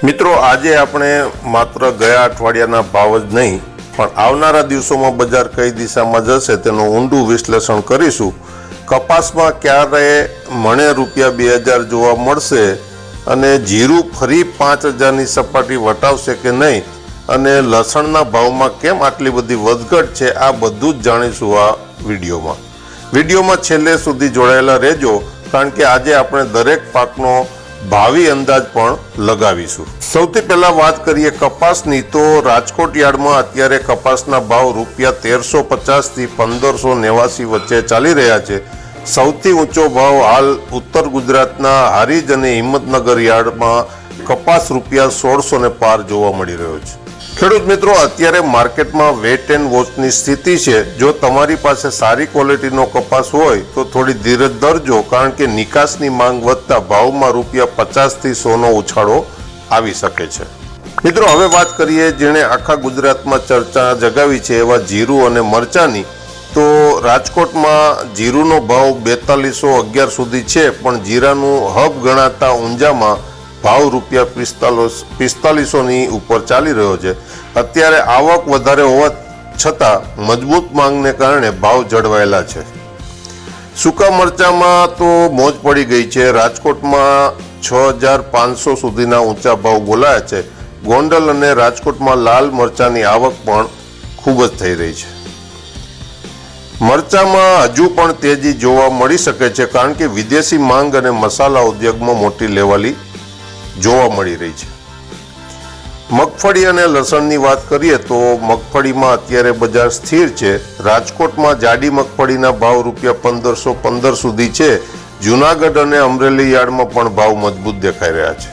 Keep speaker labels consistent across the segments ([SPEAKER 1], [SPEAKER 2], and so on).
[SPEAKER 1] મિત્રો આજે આપણે માત્ર ગયા અઠવાડિયાના ભાવ જ નહીં પણ આવનારા દિવસોમાં બજાર કઈ દિશામાં જશે તેનું ઊંડું વિશ્લેષણ કરીશું। કપાસમાં ક્યારે મણે ₹2000 જોવા મળશે અને જીરું ફરી 5000ની સપાટી વટાવશે કે નહીં અને લસણના ભાવમાં કેમ આટલી બધી વધઘટ છે આ બધું જ જાણીશું આ વિડીયોમાં છેલ્લે સુધી જોડાયેલા રહેજો કારણ કે આજે આપણે દરેક પાકનો ભાવિ અંદાજ પણ લગાવીશું। સૌથી પહેલા વાત કરીએ કપાસની તો રાજકોટ યાર્ડમાં અત્યારે કપાસના ભાવ ₹1350 થી 1589 વચ્ચે ચાલી રહ્યા છે। સૌથી ઊંચો ભાવ હાલ ઉત્તર ગુજરાતના હારીજ અને હિંમતનગર યાર્ડમાં કપાસ ₹1600 પાર જોવા મળી રહ્યો છે। ખેડૂત મિત્રો અત્યારે માર્કેટમાં વેટ એન્ડ વોચની સ્થિતિ છે। જો તમારી પાસે સારી ક્વોલિટીનો કપાસ હોય તો થોડી ધીરજ ધરજો કારણ કે નિકાસની માંગ વધતા ભાવમાં ₹50 થી 100નો ઉછાળો આવી શકે છે। મિત્રો હવે વાત કરીએ જેણે આખા ગુજરાતમાં ચર્ચા જગાવી છે એવા જીરું અને મરચાની તો રાજકોટમાં જીરુનો ભાવ 4211 સુધી છે પણ જીરાનું હબ ગણાતા ઊંઝામાં ભાવ ₹4500ની ઉપર ચાલી રહ્યો છે। અત્યારે આવક વધારે હોવા છતાં મજબૂત માંગને કારણે ભાવ જળવાયેલા છે। સૂકા મરચામાં તો મોજ પડી ગઈ છે। રાજકોટમાં 6500 સુધીના ઊંચા ભાવ બોલાયા છે। ગોંડલ અને રાજકોટમાં લાલ મરચાની આવક પણ ખૂબ જ થઈ રહી છે। મરચામાં હજુ પણ તેજી જોવા મળી શકે છે કારણ કે વિદેશી માંગ અને મસાલા ઉદ્યોગમાં મોટી લેવલી જોવા મળી રહી છે। મગફળી અને લસણની વાત કરીએ તો મગફળીમાં અત્યારે બજાર સ્થિર છે। રાજકોટમાં જાડી મગફળીના ભાવ ₹1515 સુધી છે। જૂનાગઢ અને અમરેલી યાર્ડમાં પણ ભાવ મજબૂત દેખાઈ રહ્યા છે।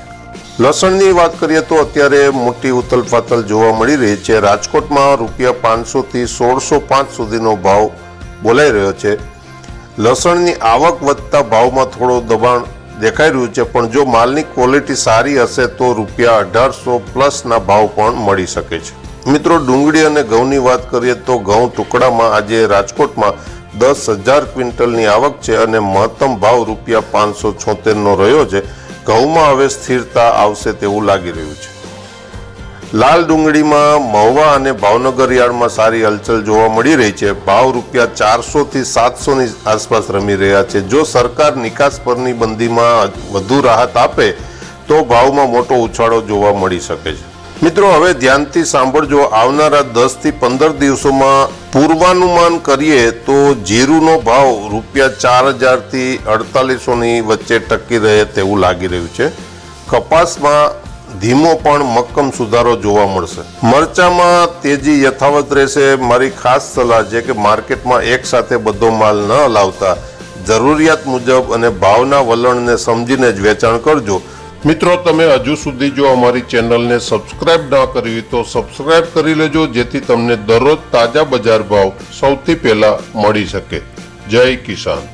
[SPEAKER 1] લસણની વાત કરીએ તો અત્યારે મોટી ઉથલપાથલ જોવા મળી રહી છે। રાજકોટમાં ₹500 થી 1605 સુધીનો ભાવ બોલાઈ રહ્યો છે। લસણની આવક વધતા ભાવમાં થોડો દબાણ દેખાઈ રહ્યું છે પણ જો માલની ક્વોલિટી સારી હશે તો ₹1800+ ભાવ પણ મળી શકે છે। મિત્રો ડુંગળી અને ઘઉંની વાત કરીએ તો ઘઉં ટુકડામાં આજે રાજકોટમાં 10,000 ક્વિન્ટલની આવક છે અને મહત્તમ ભાવ ₹576નો રહ્યો છે। ઘઉંમાં હવે સ્થિરતા આવશે તેવું લાગી રહ્યું છે। લાલ ડુંગળીમાં મહુવા અને ભાવનગર યાર્ડમાં સારી હલચલ જોવા મળી રહી છે। ભાવ ₹400 થી 700ની આસપાસ રમી રહ્યા છે। જો સરકાર નિકાસ પરની બંદીમાં વધુ રાહત આપે તો ભાવમાં મોટો ઉછાળો જોવા મળી શકે છે। મિત્રો હવે ધ્યાનથી સાંભળજો આવનારા 10 થી 15 દિવસોમાં પૂર્વાનુમાન કરીએ તો જીરુનો ભાવ ₹4000 થી 4800ની વચ્ચે ટકી રહે તેવું લાગી રહ્યું છે। કપાસમાં ધીમો પણ મક્કમ સુધારો જોવા મળશે। મરચામાં તેજી યથાવત રહેશે। મારી ખાસ સલાહ છે કે માર્કેટમાં એક સાથે બધો માલ ન લાવતા જરૂરિયાત મુજબ અને ભાવના વલણને સમજીને જ વેચાણ કરજો। મિત્રો તમે હજુ સુધી જો અમારી ચેનલને સબસ્ક્રાઇબ ના કરી હોય તો સબસ્ક્રાઇબ કરી લેજો જેથી તમને દરરોજ તાજા બજાર ભાવ સૌથી પહેલા મળી શકે। જય કિસાન।